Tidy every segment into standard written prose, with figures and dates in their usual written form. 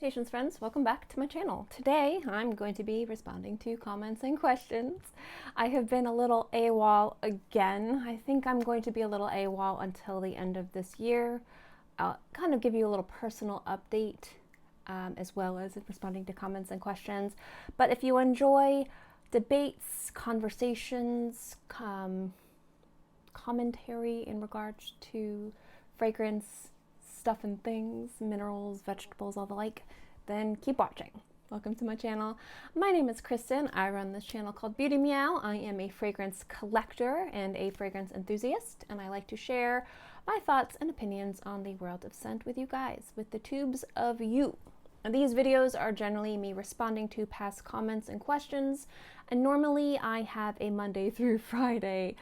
Salutations friends, welcome back to my channel. Today I'm going to be responding to comments and questions. I have been a little AWOL again. I think I'm going to be a little AWOL until the end of this year. I'll kind of give you a little personal update as well as responding to comments and questions. But if you enjoy debates, conversations, commentary in regards to fragrance, stuff and things, minerals, vegetables, all the like, then keep watching. Welcome to my channel. My name is Kristin. I run this channel called Beauty Meow. I am a fragrance collector and a fragrance enthusiast, and I like to share my thoughts and opinions on the world of scent with you guys, with the tubes of you. And these videos are generally me responding to past comments and questions, and normally I have a Monday through Friday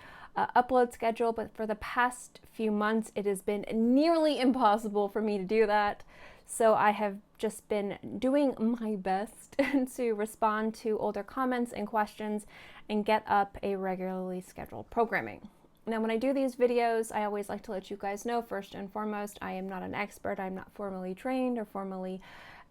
upload schedule, but for the past few months it has been nearly impossible for me to do that. So I have just been doing my best to respond to older comments and questions and get up a regularly scheduled programming. Now, when I do these videos, I always like to let you guys know, first and foremost, I am not an expert. I'm not formally trained or formally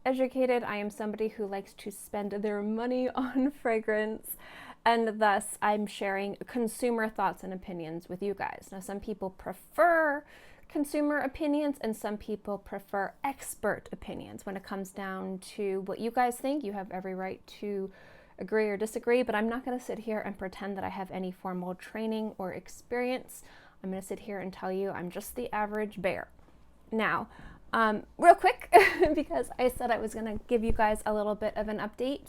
educated. I am somebody who likes to spend their money on fragrance, and thus I'm sharing consumer thoughts and opinions with you guys. Now, some people prefer consumer opinions and some people prefer expert opinions. When it comes down to what you guys think, you have every right to agree or disagree, but I'm not going to sit here and pretend that I have any formal training or experience. I'm going to sit here and tell you I'm just the average bear. Now, real quick, because I said I was going to give you guys a little bit of an update.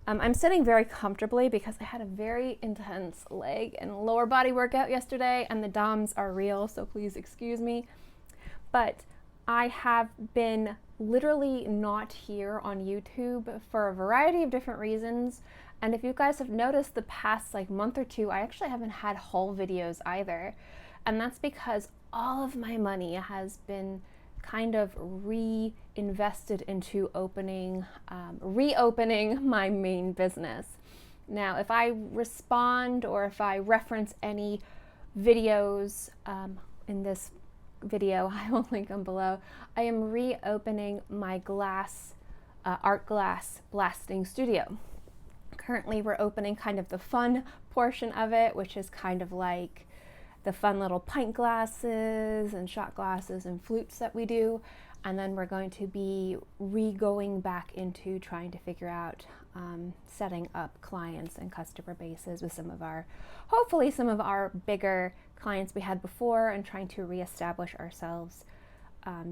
I'm sitting very comfortably because I had a very intense leg and lower body workout yesterday, and the DOMs are real, so please excuse me. But I have been literally not here on YouTube for a variety of different reasons. And if you guys have noticed, the past month or two, I actually haven't had haul videos either. And that's because all of my money has been kind of reinvested into reopening my main business. Now, if I respond or if I reference any videos in this video, I will link them below. I am reopening my art glass blasting studio. Currently, we're opening kind of the fun portion of it, which is kind of like the fun little pint glasses and shot glasses and flutes that we do. And then we're going to be going back into trying to figure out setting up clients and customer bases with hopefully some of our bigger clients we had before, and trying to reestablish ourselves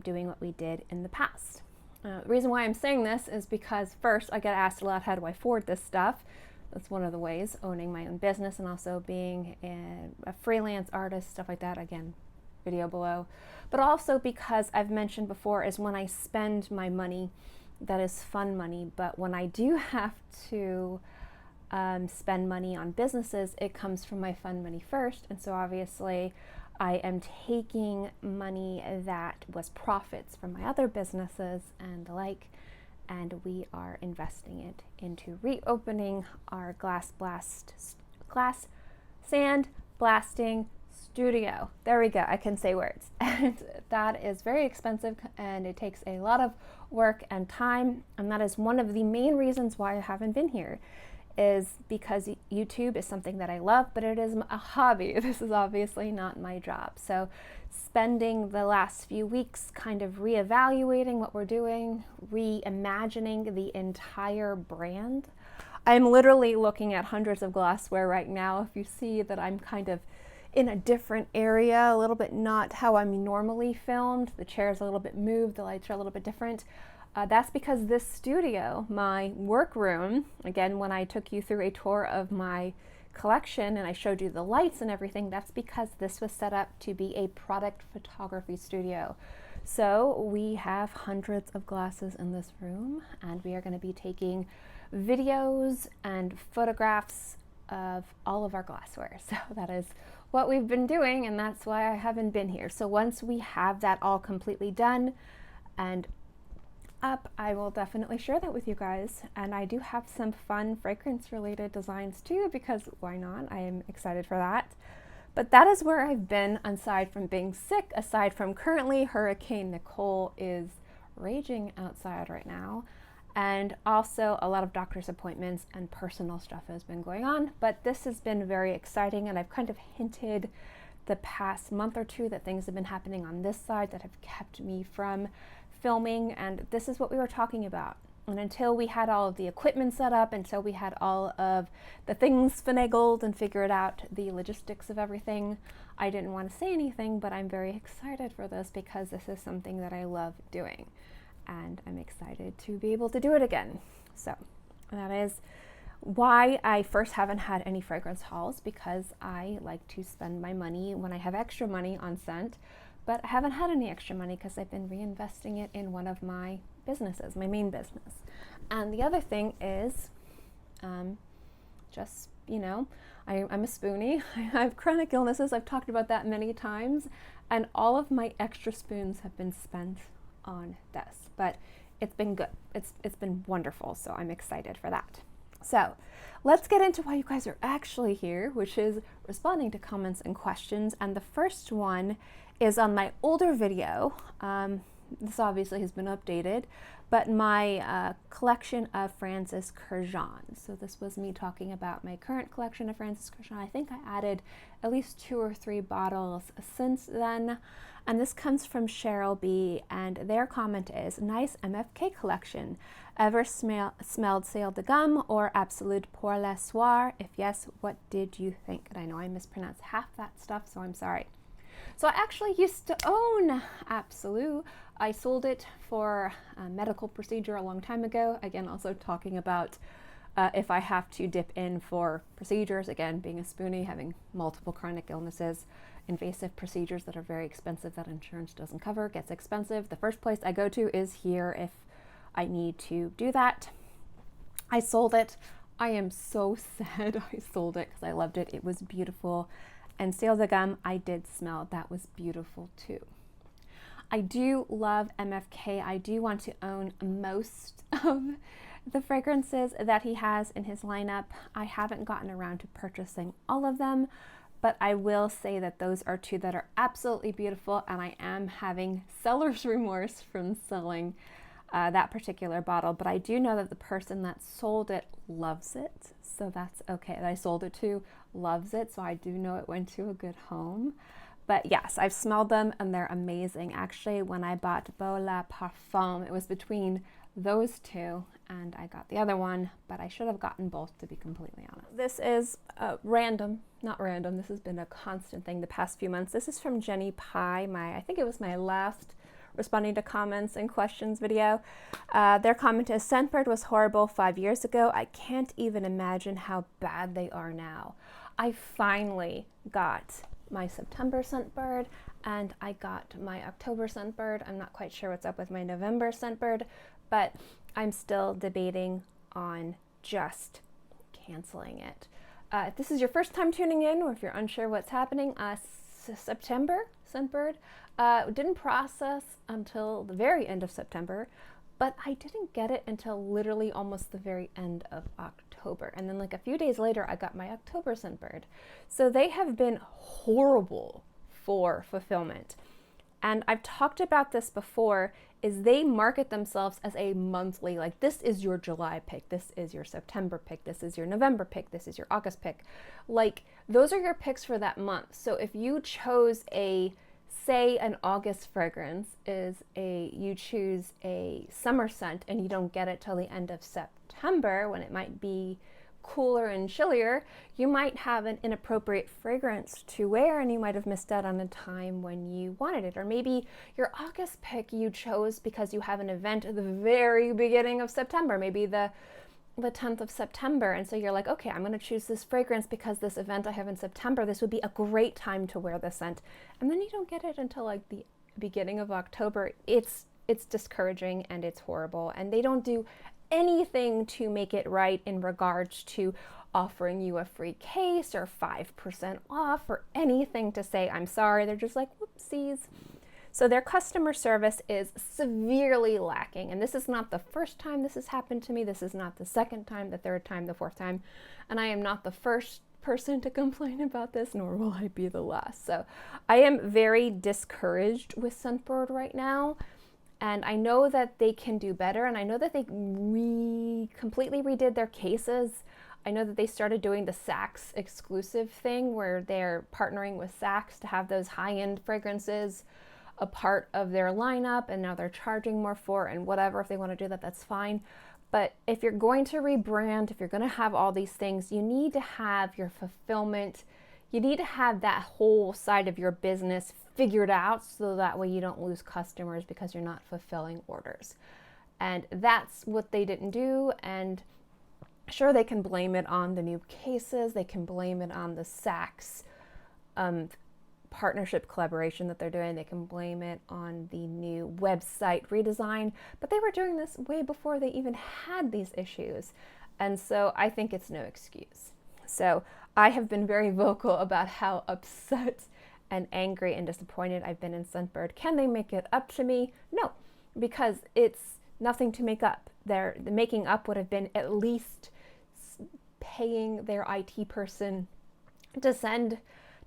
doing what we did in the past. The reason why I'm saying this is because first, I get asked a lot, how do I afford this stuff? That's one of the ways, owning my own business and also being a freelance artist, stuff like that. Again, video below. But also because I've mentioned before, is when I spend my money, that is fun money. But when I do have to spend money on businesses, it comes from my fun money first. And so obviously I am taking money that was profits from my other businesses and the like, and we are investing it into reopening our glass sand blasting studio. There we go, I can say words. And that is very expensive, and it takes a lot of work and time, and that is one of the main reasons why I haven't been here, is because YouTube is something that I love, but it is a hobby. This is obviously not my job. So spending the last few weeks kind of reevaluating what we're doing, reimagining the entire brand. I'm literally looking at hundreds of glassware right now. If you see that I'm kind of in a different area, a little bit not how I'm normally filmed, the chair's a little bit moved, the lights are a little bit different. That's because this studio, my workroom, again, when I took you through a tour of my collection and I showed you the lights and everything, that's because this was set up to be a product photography studio. So we have hundreds of glasses in this room, and we are going to be taking videos and photographs of all of our glassware. So that is what we've been doing, and that's why I haven't been here. So once we have that all completely done and up, I will definitely share that with you guys. And I do have some fun fragrance related designs too, because why not? I am excited for that. But that is where I've been, aside from being sick, aside from currently Hurricane Nicole is raging outside right now. And also a lot of doctor's appointments and personal stuff has been going on, but this has been very exciting, and I've kind of hinted the past month or two that things have been happening on this side that have kept me from filming, and this is what we were talking about. And until we had all of the equipment set up, until we had all of the things finagled and figured out the logistics of everything, I didn't want to say anything, but I'm very excited for this because this is something that I love doing. And I'm excited to be able to do it again. So that is why I first haven't had any fragrance hauls, because I like to spend my money when I have extra money on scent, but I haven't had any extra money because I've been reinvesting it in one of my businesses, my main business. And the other thing is just, you know, I'm a spoonie. I have chronic illnesses. I've talked about that many times, and all of my extra spoons have been spent on this, but it's been good. It's been wonderful, so I'm excited for that. So let's get into why you guys are actually here, which is responding to comments and questions. And the first one is on my older video. This obviously has been updated, but my collection of Francis Kurkdjian. So this was me talking about my current collection of Francis Kurkdjian. I think I added at least 2 or 3 bottles since then. And this comes from Cheryl B, and their comment is, nice MFK collection. Ever smelled Sail de Gum or Absolute pour le soir? If yes, what did you think? And I know I mispronounced half that stuff, so I'm sorry. So I actually used to own Absolute. I sold it for a medical procedure a long time ago. Again, also talking about if I have to dip in for procedures, again, being a spoonie, having multiple chronic illnesses, invasive procedures that are very expensive that insurance doesn't cover, gets expensive. The first place I go to is here if I need to do that. I sold it. I am so sad I sold it because I loved it. It was beautiful. And Sail de Gum, I did smell. That was beautiful too. I do love MFK. I do want to own most of the fragrances that he has in his lineup. I haven't gotten around to purchasing all of them, but I will say that those are 2 that are absolutely beautiful, and I am having seller's remorse from selling that particular bottle, but I do know that the person that sold it loves it, so that's okay. That I sold it to loves it, so I do know it went to a good home. But yes, I've smelled them and they're amazing. Actually, when I bought Beau La Parfum, it was between those 2 and I got the other one, but I should have gotten both, to be completely honest. This is not random, this has been a constant thing the past few months. This is from Jenny Pie, I think it was my last responding to comments and questions video. Their comment is, Sunbird was horrible 5 years ago. I can't even imagine how bad they are now. I finally got my September Sunbird and I got my October Sunbird. I'm not quite sure what's up with my November Sunbird, but I'm still debating on just canceling it. If this is your first time tuning in, or if you're unsure what's happening, September Sunbird didn't process until the very end of September, but I didn't get it until literally almost the very end of October. And then like a few days later, I got my October Sunbird. So they have been horrible for fulfillment. And I've talked about this before, is they market themselves as a monthly, like this is your July pick, this is your September pick, this is your November pick, this is your August pick. Like those are your picks for that month. So if you chose say an August fragrance you choose a summer scent and you don't get it till the end of September when it might be cooler and chillier, you might have an inappropriate fragrance to wear and you might have missed out on a time when you wanted it. Or maybe your August pick you chose because you have an event at the very beginning of September, maybe the 10th of September, and so you're like, okay, I'm going to choose this fragrance because this event I have in September, this would be a great time to wear this scent, and then you don't get it until like the beginning of October. It's discouraging and it's horrible, and they don't do anything to make it right in regards to offering you a free case or 5% off or anything to say I'm sorry. They're just like, whoopsies. So their customer service is severely lacking, and this is not the first time this has happened to me. This is not the second time, the third time, the fourth time, and I am not the first person to complain about this, nor will I be the last. So I am very discouraged with Sunbird right now, And I know that they can do better, and I know that they completely redid their cases. I know that they started doing the Saks exclusive thing where they're partnering with Saks to have those high-end fragrances a part of their lineup, and now they're charging more for it and whatever. If they want to do that, that's fine. But if you're going to rebrand, if you're going to have all these things, you need to have your fulfillment. You need to have that whole side of your business figured out so that way you don't lose customers because you're not fulfilling orders. And that's what they didn't do. And sure, they can blame it on the new cases. They can blame it on the Saks partnership collaboration that they're doing. They can blame it on the new website redesign, but they were doing this way before they even had these issues. And so I think it's no excuse. So I have been very vocal about how upset and angry and disappointed I've been in Sunbird. Can they make it up to me? No, because it's nothing to make up. The making up would have been at least paying their IT person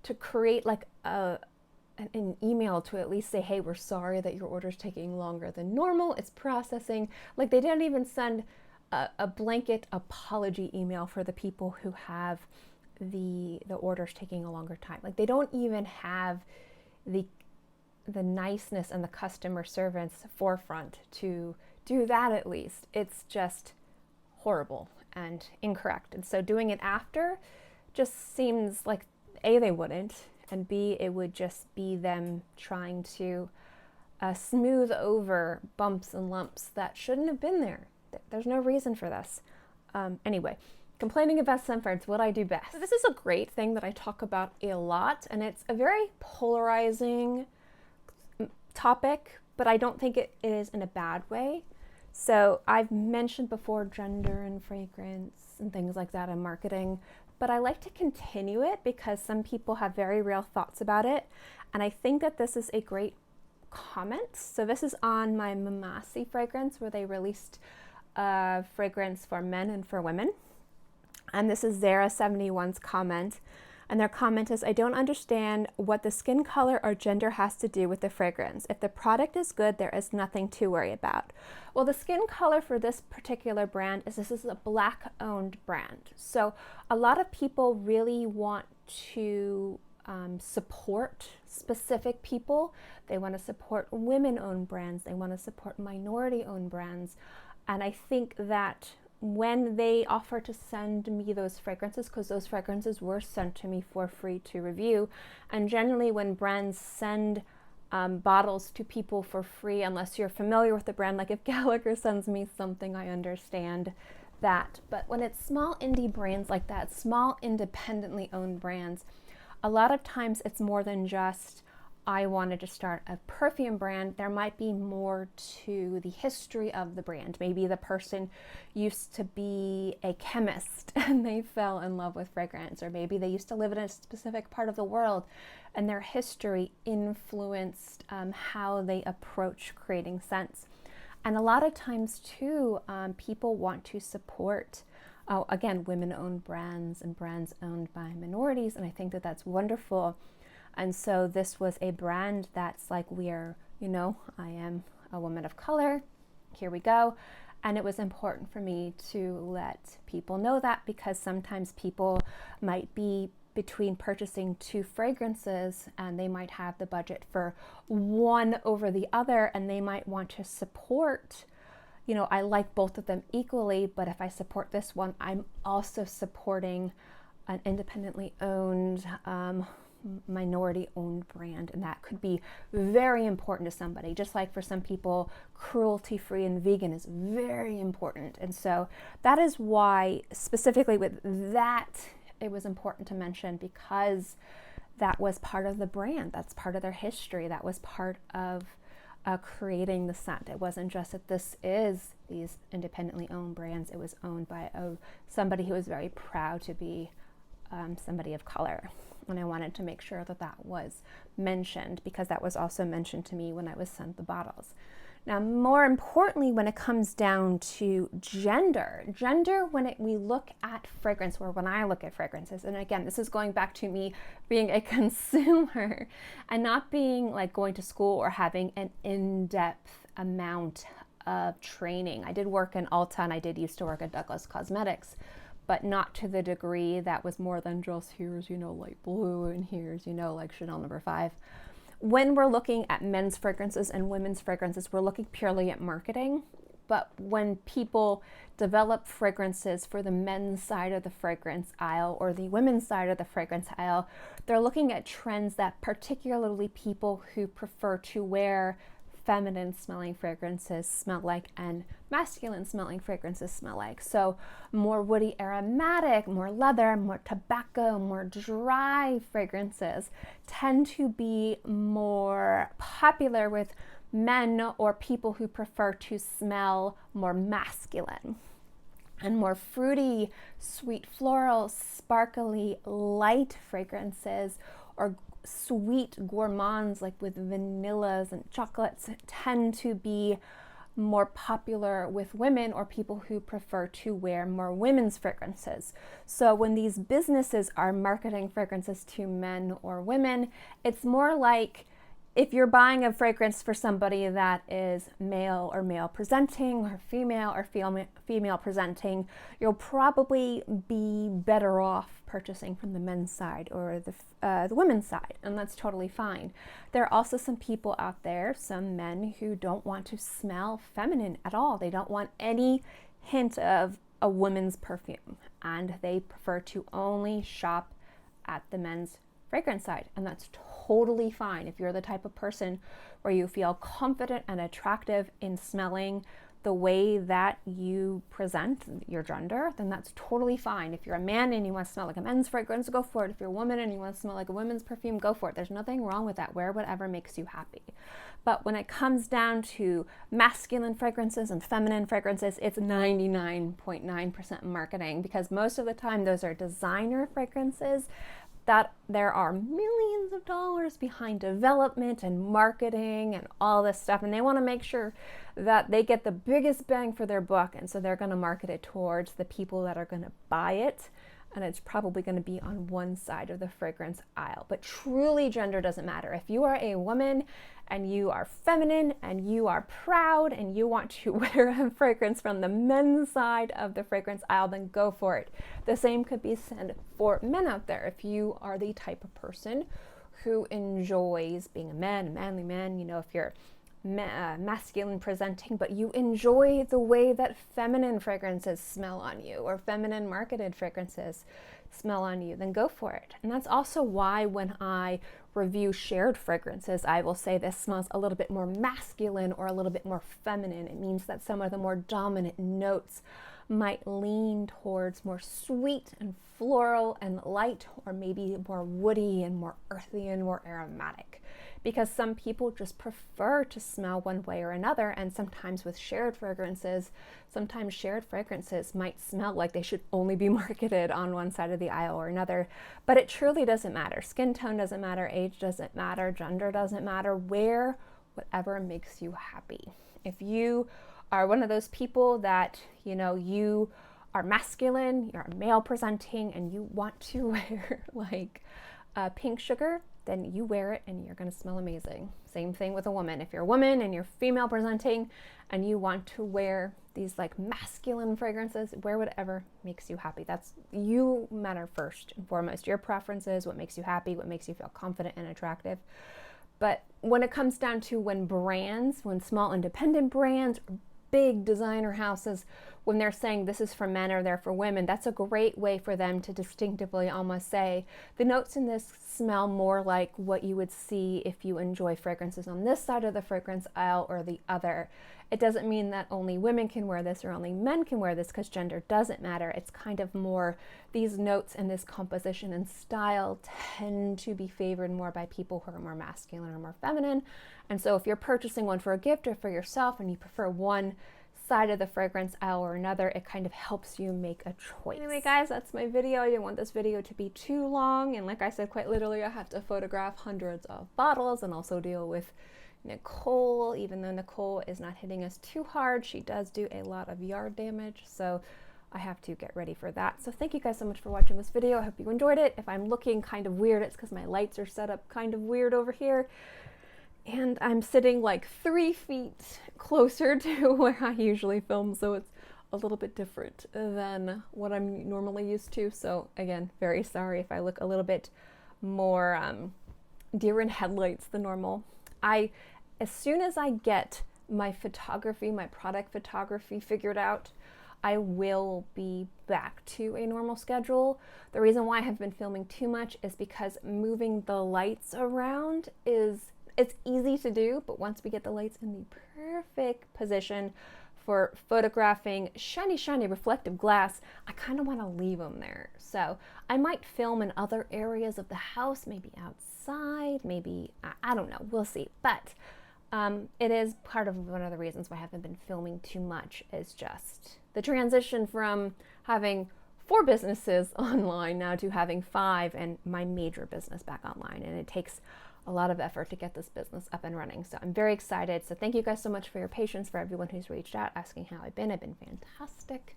to create like an email to at least say, hey, we're sorry that your order's taking longer than normal. It's processing. Like, they didn't even send a blanket apology email for the people who have the orders taking a longer time. Like, they don't even have the niceness and the customer service forefront to do that at least. It's just horrible and incorrect. And so doing it after just seems like, A, they wouldn't, and B, it would just be them trying to smooth over bumps and lumps that shouldn't have been there. There's no reason for this. Anyway, complaining about Sunbirds, what I do best. So this is a great thing that I talk about a lot, and it's a very polarizing topic, but I don't think it is in a bad way. So I've mentioned before gender and fragrance and things like that in marketing, but I like to continue it because some people have very real thoughts about it. And I think that this is a great comment. So this is on my Mamasi fragrance where they released a fragrance for men and for women. And this is Zara71's comment. And their comment is, I don't understand what the skin color or gender has to do with the fragrance. If the product is good, there is nothing to worry about. Well, the skin color for this particular brand is this is a Black-owned brand. So a lot of people really want to support specific people. They want to support women-owned brands. They want to support minority-owned brands. And I think that when they offer to send me those fragrances, because those fragrances were sent to me for free to review, and generally when brands send bottles to people for free, unless you're familiar with the brand, like if Gallagher sends me something, I understand that. But when it's small indie brands like that, small independently owned brands, a lot of times it's more than just, I wanted to start a perfume brand. There might be more to the history of the brand. Maybe the person used to be a chemist and they fell in love with fragrance, or maybe they used to live in a specific part of the world and their history influenced how they approach creating scents. And a lot of times too, people want to support, again, women-owned brands and brands owned by minorities, and I think that that's wonderful. And so this was a brand that's like, I am a woman of color, here we go. And it was important for me to let people know that, because sometimes people might be between purchasing two fragrances and they might have the budget for one over the other, and they might want to support, I like both of them equally, but if I support this one, I'm also supporting an independently owned, minority-owned brand, and that could be very important to somebody. Just like for some people, cruelty-free and vegan is very important. And so that is why, specifically with that, it was important to mention, because that was part of the brand. That's part of their history. That was part of creating the scent. It wasn't just that this is these independently owned brands. It was owned by somebody who was very proud to be somebody of color. And I wanted to make sure that that was mentioned, because that was also mentioned to me when I was sent the bottles. Now, more importantly, when it comes down to gender, when we look at fragrance, or when I look at fragrances, and again, this is going back to me being a consumer and not being like going to school or having an in-depth amount of training. I did work in Ulta and I did used to work at Douglas Cosmetics, but not to the degree that was more than just here's, you know, light blue and here's, you know, like Chanel No. 5. When we're looking at men's fragrances and women's fragrances, we're looking purely at marketing. But when people develop fragrances for the men's side of the fragrance aisle or the women's side of the fragrance aisle, they're looking at trends that particularly people who prefer to wear feminine smelling fragrances smell like and masculine smelling fragrances smell like. So more woody aromatic, more leather, more tobacco, more dry fragrances tend to be more popular with men or people who prefer to smell more masculine. And more fruity, sweet floral, sparkly, light fragrances or sweet gourmands like with vanillas and chocolates tend to be more popular with women or people who prefer to wear more women's fragrances. So when these businesses are marketing fragrances to men or women, it's more like if you're buying a fragrance for somebody that is male or male presenting or female presenting, you'll probably be better off purchasing from the men's side or the women's side, and that's totally fine. There are also some people out there, some men, who don't want to smell feminine at all. They don't want any hint of a woman's perfume, and they prefer to only shop at the men's fragrance side, and that's totally fine. If you're the type of person where you feel confident and attractive in smelling the way that you present your gender, then that's totally fine. If you're a man and you want to smell like a men's fragrance, go for it. If you're a woman and you want to smell like a women's perfume, go for it. There's nothing wrong with that. Wear whatever makes you happy. But when it comes down masculine fragrances and feminine fragrances, it's 99.9% marketing, because most of the time those are designer fragrances that there are millions of dollars behind development and marketing and all this stuff, and they want to make sure that they get the biggest bang for their buck, and so they're going to market it towards the people that are going to buy it, and it's probably going to be on one side of the fragrance aisle. But truly, gender doesn't matter. If you are a woman and you are feminine and you are proud and you want to wear a fragrance from the men's side of the fragrance aisle, then go for it. The same could be said for men out there. If you are the type of person who enjoys being a man, a manly man, you know, if you're masculine presenting, but you enjoy the way that feminine fragrances smell on you or feminine marketed fragrances smell on you, then go for it. And that's also why when I review shared fragrances, I will say this smells a little bit more masculine or a little bit more feminine. It means that some of the more dominant notes might lean towards more sweet and floral and light, or maybe more woody and more earthy and more aromatic, because some people just prefer to smell one way or another. And sometimes with shared fragrances, sometimes shared fragrances might smell like they should only be marketed on one side of the aisle or another, but it truly doesn't matter. Skin tone doesn't matter, age doesn't matter, gender doesn't matter. Wear whatever makes you happy. If you are one of those people that, you know, you are masculine, you're male presenting, and you want to wear like pink sugar, then you wear it and you're going to smell amazing. Same thing with a woman. If you're a woman and you're female presenting and you want to wear these like masculine fragrances, wear whatever makes you happy. That's, you matter first and foremost. Your preferences, what makes you happy, what makes you feel confident and attractive. But when it comes down to when small independent brands, big designer houses, when they're saying this is for men or they're for women, that's a great way for them to distinctively almost say, the notes in this smell more like what you would see if you enjoy fragrances on this side of the fragrance aisle or the other. It doesn't mean that only women can wear this or only men can wear this, because gender doesn't matter. It's kind of more, these notes and this composition and style tend to be favored more by people who are more masculine or more feminine. And so if you're purchasing one for a gift or for yourself and you prefer one side of the fragrance aisle or another, it kind of helps you make a choice. Anyway guys, that's my video. I didn't want this video to be too long, and like I said, quite literally I have to photograph hundreds of bottles and also deal with Nicole. Even though Nicole is not hitting us too hard, she does do a lot of yard damage, so I have to get ready for that. So thank you guys so much for watching this video. I hope you enjoyed it. If I'm looking kind of weird, it's because my lights are set up kind of weird over here. And I'm sitting like 3 feet closer to where I usually film, so it's a little bit different than what I'm normally used to. So again, very sorry if I look a little bit more deer in headlights than normal. As soon as I get my photography, my product photography figured out, I will be back to a normal schedule. The reason why I have been filming too much is because moving the lights around it's easy to do, but once we get the lights in the perfect position for photographing shiny, shiny reflective glass, I kind of want to leave them there. So I might film in other areas of the house, maybe outside, maybe, I don't know, we'll see. But it is part of one of the reasons why I haven't been filming too much, is just the transition from having 4 businesses online now to having 5 and my major business back online. And it takes a lot of effort to get this business up and running. So I'm very excited. So thank you guys so much for your patience, for everyone who's reached out asking how I've been. I've been fantastic.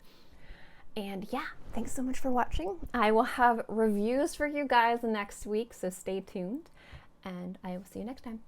And yeah, thanks so much for watching. I will have reviews for you guys next week, so stay tuned. And I will see you next time.